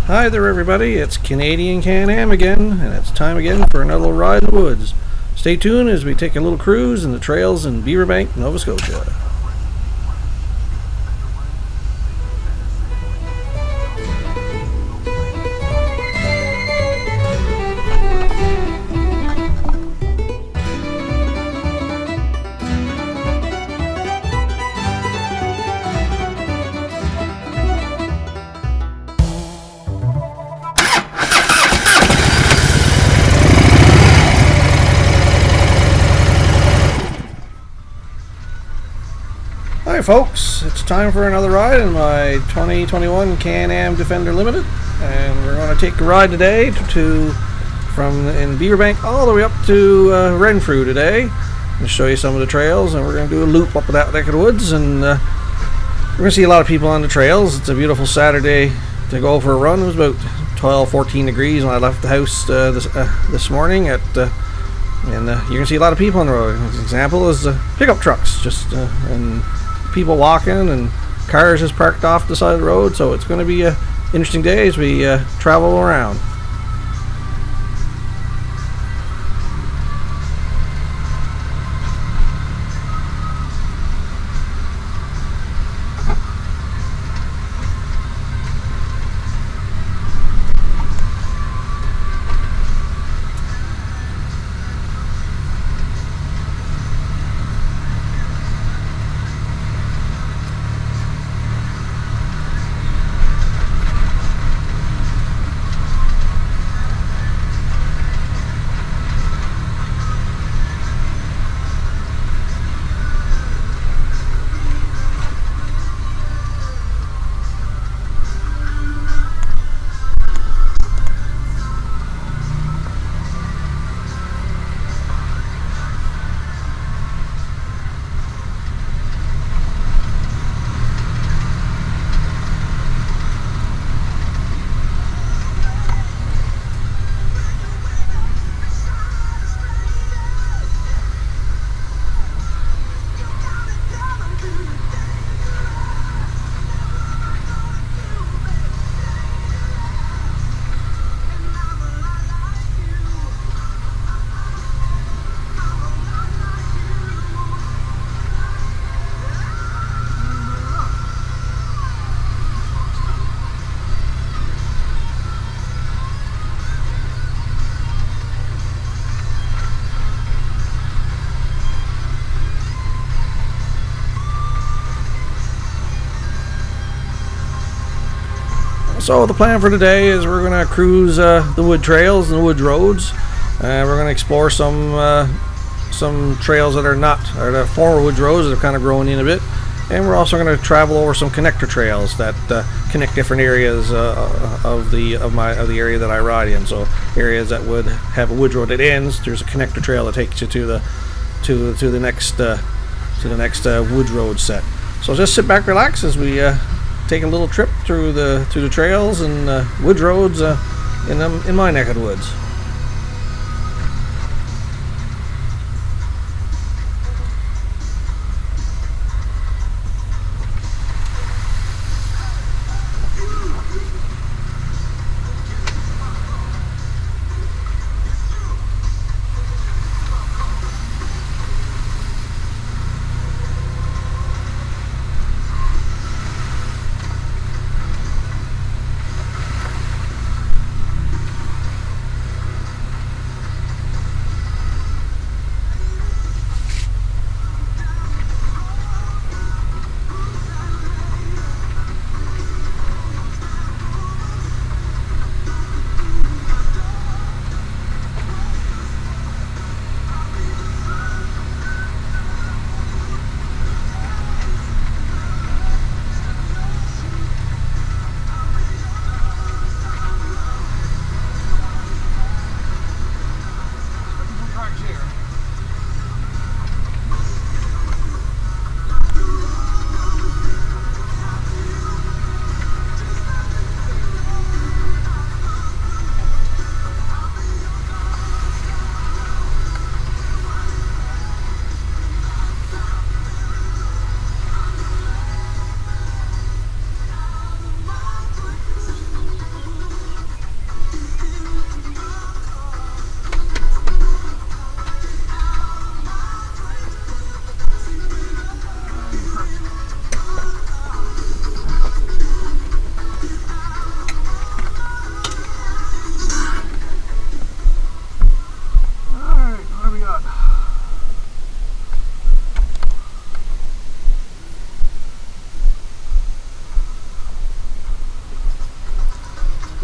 Hi there everybody, it's Canadian Can-Am again, and it's time again for another little ride in the woods. Stay tuned as we take a little cruise in the trails in Beaver Bank, Nova Scotia. Hi folks, it's time for another ride in my 2021 CANAM Defender Limited, and we're going to take a ride today from in Beaver Bank all the way up to Renfrew today. I'm going to show you some of the trails, and we're going to do a loop up that neck of the woods, and we're going to see a lot of people on the trails. It's a beautiful Saturday to go for a run. It was about 12-14 degrees when I left the house this morning and you're going to see a lot of people on the road. An example is pickup trucks and people walking and cars just parked off the side of the road, so it's going to be an interesting day as we travel around. So the plan for today is we're going to cruise the wood trails and the wood roads. We're going to explore some trails that are the former wood roads that have kind of grown in a bit, and we're also going to travel over some connector trails that connect different areas of the area that I ride in. So areas that would have a wood road that ends, there's a connector trail that takes you to the next wood road set. So just sit back, relax as we take a little trip through the trails and wood roads in my neck of the woods.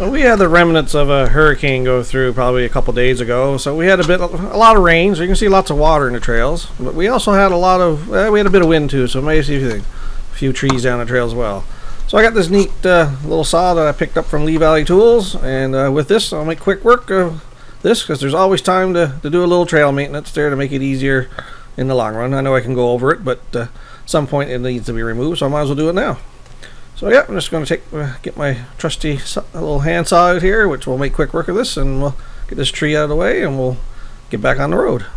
Well, we had the remnants of a hurricane go through probably a couple days ago, so we had a lot of rain. So you can see lots of water in the trails, but we also had we had a bit of wind too. So maybe see a few trees down the trail as well. So I got this neat little saw that I picked up from Lee Valley Tools, and with this I'll make quick work of this because there's always time to do a little trail maintenance there to make it easier in the long run. I know I can go over it, but at some point it needs to be removed, so I might as well do it now. So yeah, I'm just going to get my trusty little handsaw out here, which will make quick work of this, and we'll get this tree out of the way, and we'll get back on the road.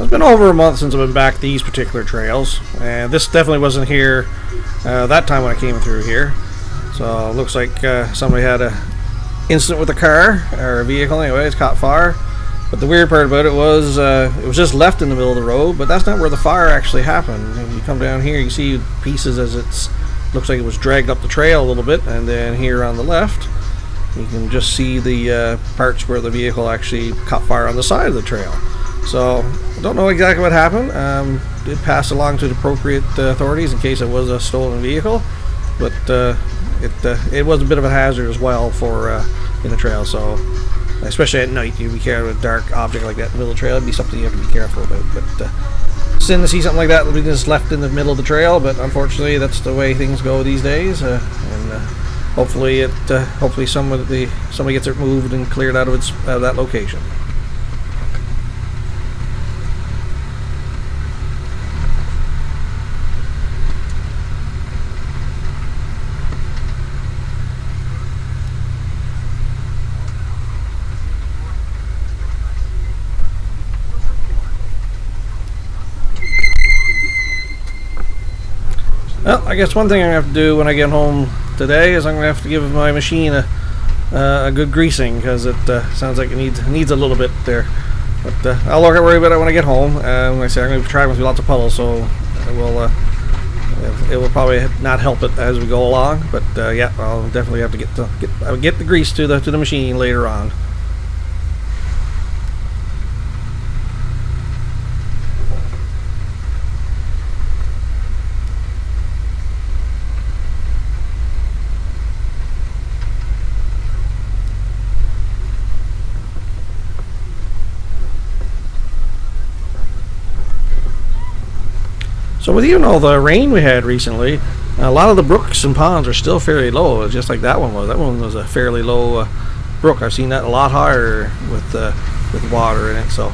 it's been over a month since I've been back these particular trails, and this definitely wasn't here that time when I came through here. So it looks like somebody had a incident with a car or a vehicle. Anyway, it's caught fire. But the weird part about it was just left in the middle of the road, but that's not where the fire actually happened. If you come down here, you see pieces as it's looks like it was dragged up the trail a little bit, and then here on the left, you can just see the parts where the vehicle actually caught fire on the side of the trail. So I don't know exactly what happened. Did pass along to the appropriate authorities in case it was a stolen vehicle, but it was a bit of a hazard as well for in the trail. So especially at night, you'd be careful with a dark object like that in the middle of the trail. It'd be something you have to be careful about. But sin to see something like that just left in the middle of the trail, but unfortunately that's the way things go these days. And hopefully somebody gets it moved and cleared out of that location. Well, I guess one thing I'm going to have to do when I get home today is I'm going to have to give my machine a good greasing, because it sounds like it needs a little bit there. But I'll worry about it when I get home. Like I say, I'm going to be traveling through lots of puddles, so it will probably not help it as we go along. But yeah, I'll definitely have to get the grease to the machine later on. So with even all the rain we had recently, a lot of the brooks and ponds are still fairly low, just like that one was. That one was a fairly low brook. I've seen that a lot higher with water in it. So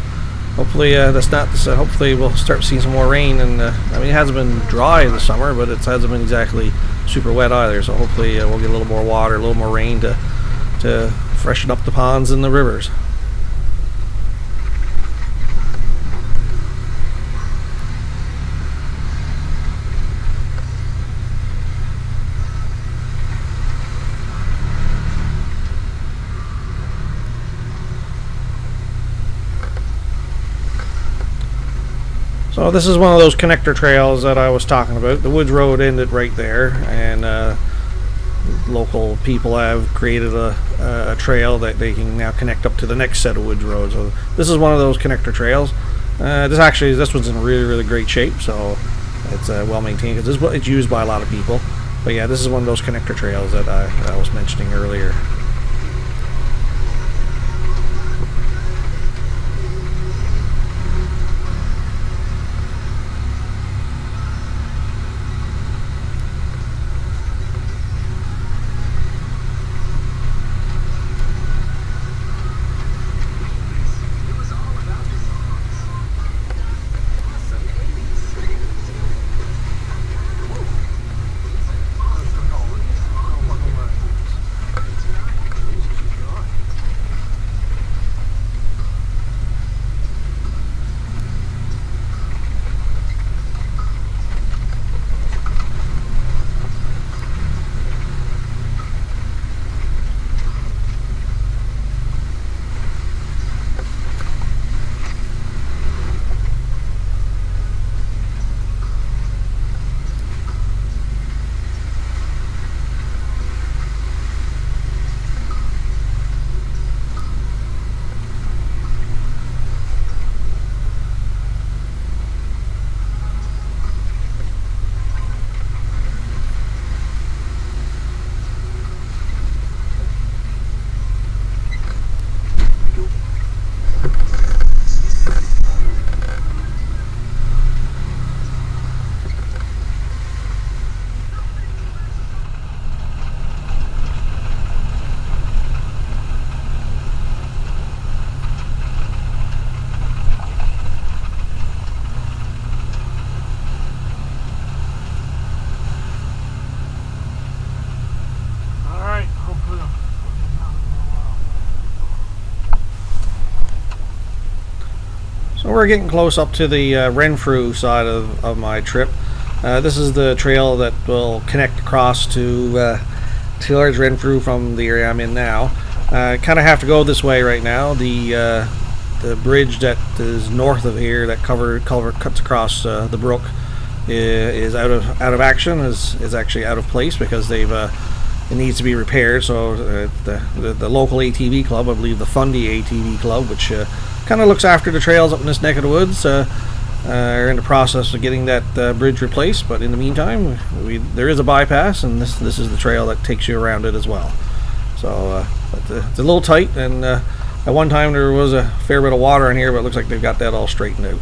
hopefully hopefully we'll start seeing some more rain. And I mean, it hasn't been dry this summer, but it hasn't been exactly super wet either. So hopefully we'll get a little more water, a little more rain to freshen up the ponds and the rivers. So this is one of those connector trails that I was talking about. The woods road ended right there, and local people have created a trail that they can now connect up to the next set of woods roads. So this is one of those connector trails. This one's in really great shape, so it's well maintained because it's used by a lot of people. But yeah, this is one of those connector trails that I was mentioning earlier. we're getting close up to the Renfrew side of my trip. This is the trail that will connect across to towards Renfrew from the area I'm in now. Kind of have to go this way right now. The bridge that is north of here that cuts across the brook is out of action. Is actually out of place because it needs to be repaired. So the local ATV club, I believe the Fundy ATV club, which kind of looks after the trails up in this neck of the woods, are in the process of getting that bridge replaced. But in the meantime, there is a bypass, and this is the trail that takes you around it as well. So but, it's a little tight, and at one time there was a fair bit of water in here, but it looks like they've got that all straightened out.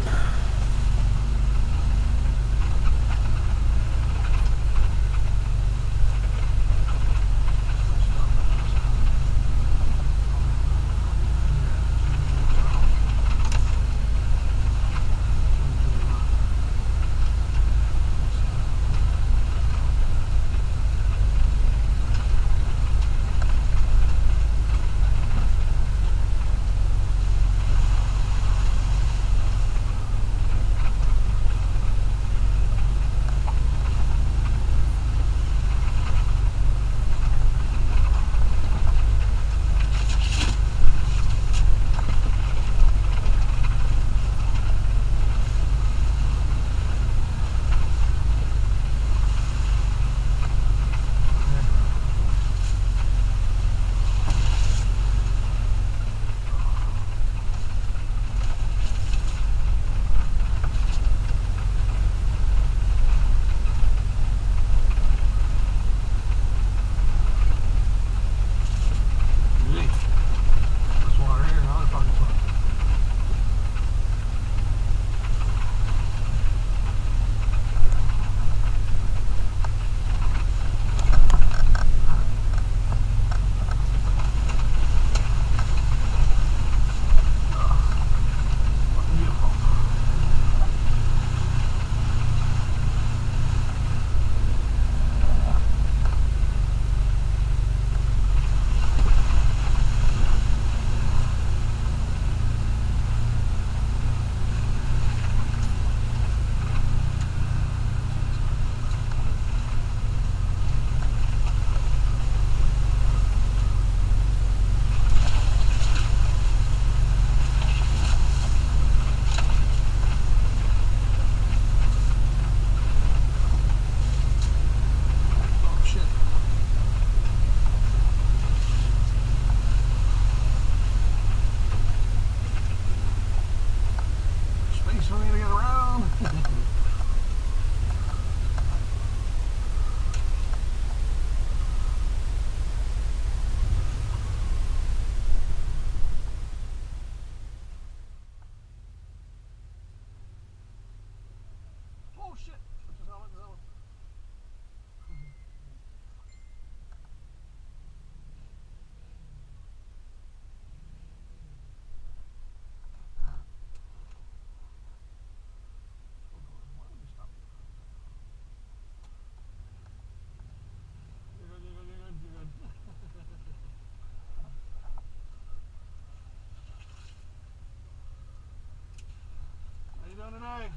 Today.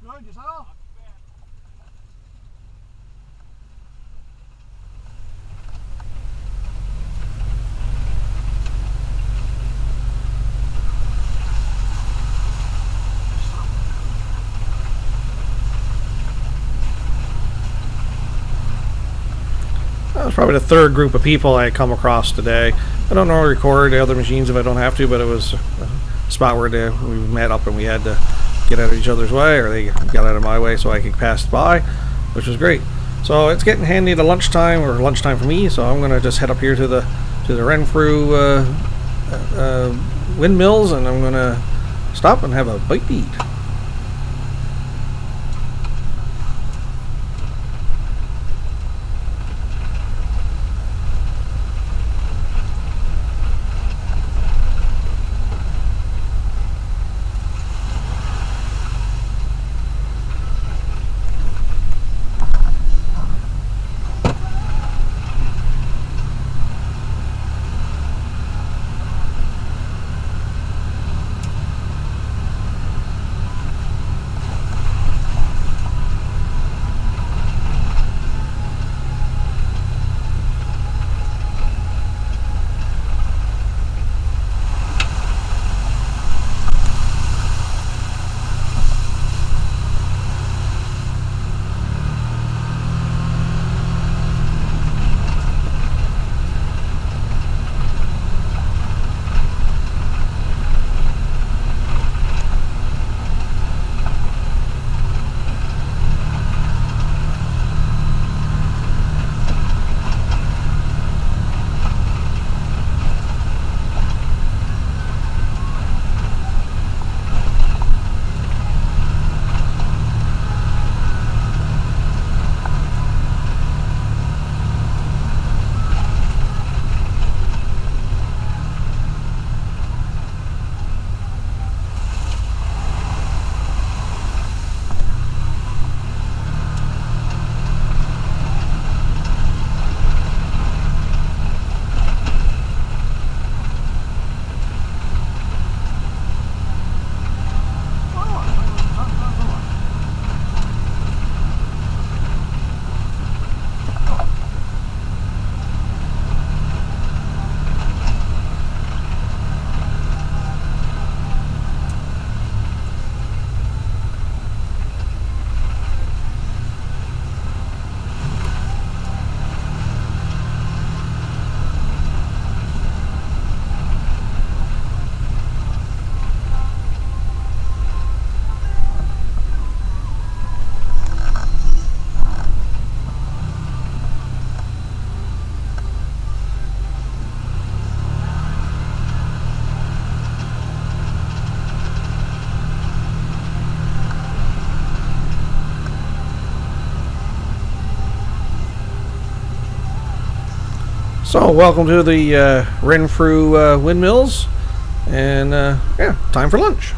Good, yourself? That was probably the third group of people I had come across today. I don't normally record the other machines if I don't have to, but it was a spot where we met up and we had to get out of each other's way, or they got out of my way so I could pass by, which was great. So it's getting handy to lunchtime, or lunchtime for me, so I'm going to just head up here to the Renfrew windmills, and I'm going to stop and have a bite to eat. So, welcome to the Renfrew windmills, and yeah, time for lunch.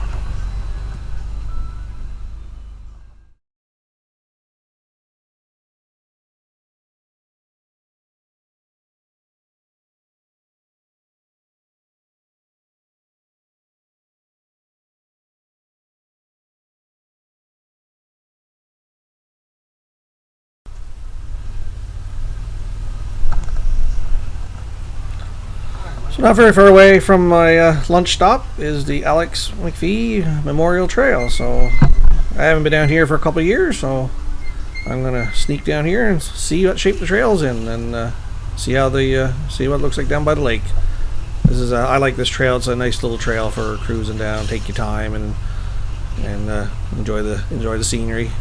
So, not very far away from my lunch stop is the Alex McPhee Memorial Trail. So, I haven't been down here for a couple of years, so I'm gonna sneak down here and see what shape the trail's in, and see how see what it looks like down by the lake. This is I like this trail. It's a nice little trail for cruising down. Take your time and enjoy the scenery.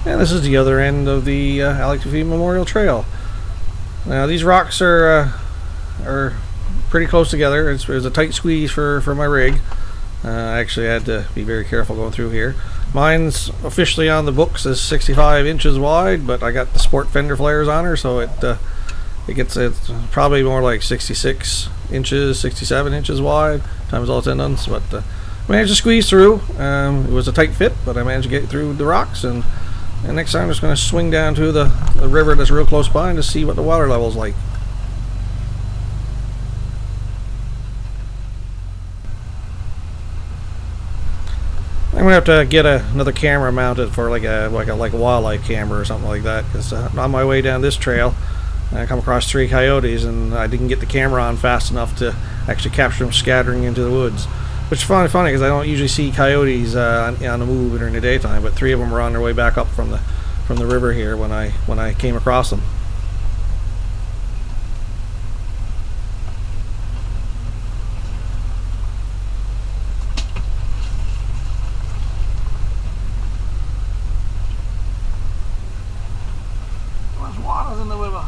And this is the other end of the Alex V Memorial Trail. Now these rocks are pretty close together. It was a tight squeeze for my rig. Actually, I had to be very careful going through here. Mine's officially on the books as 65 inches wide, but I got the sport fender flares on her, so it's probably more like 66 inches, 67 inches wide times all its ends. But I managed to squeeze through. It was a tight fit, but I managed to get through the rocks. And next time I'm just going to swing down to the river that's real close by and to see what the water level's like. I'm gonna have to get another camera mounted for like a wildlife camera or something like that, because on my way down this trail I come across 3 coyotes and I didn't get the camera on fast enough to actually capture them scattering into the woods, which is funny because I don't usually see coyotes on the move during the daytime, but 3 of them were on their way back up from the river here when I came across them. In the river.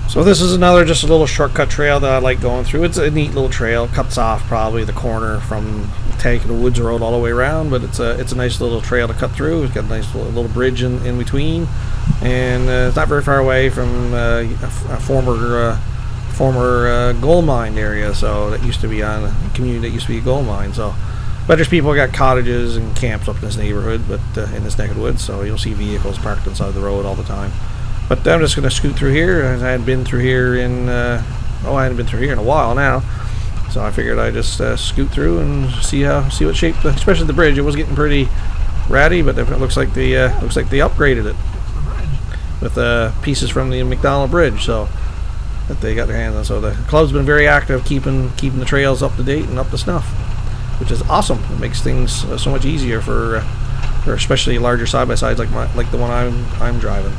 So this is just a little shortcut trail that I like going through. It's a neat little trail. It cuts off probably the corner from taking the woods road all the way around, but it's a nice little trail to cut through. It's got a nice little bridge in between, and it's not very far away from a former gold mine area. So that used to be on a community that used to be a gold mine. So, but there's people got cottages and camps up in this neighborhood, but in this neck of the woods. So you'll see vehicles parked inside the road all the time. But I'm just going to scoot through here. I hadn't been through here in I hadn't been through here in a while now, so I figured I'd just scoot through and see what shape, especially the bridge. It was getting pretty ratty, but it looks like they upgraded it with pieces from the McDonald Bridge, so that they got their hands on. So the club's been very active, keeping the trails up to date and up to snuff, which is awesome. It makes things so much easier for especially larger side by sides like the one I'm driving.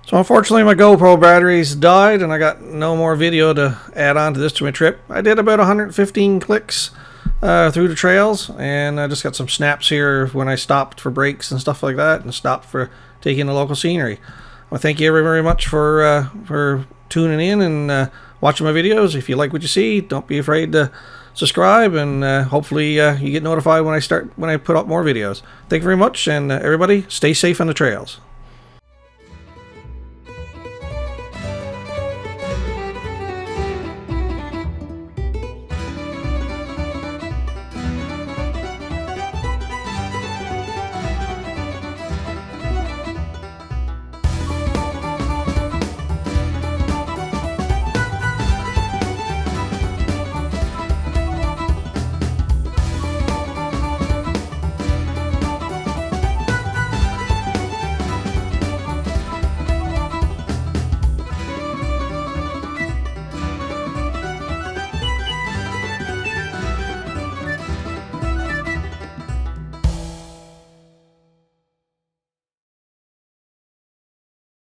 So unfortunately my GoPro batteries died and I got no more video to add on to my trip. I did about 115 clicks through the trails, and I just got some snaps here when I stopped for breaks and stuff like that, and stopped for taking the local scenery. Well, thank you very much for tuning in and watching my videos. If you like what you see, don't be afraid to subscribe, and hopefully you get notified when I put up more videos. Thank you very much, and everybody stay safe on the trails.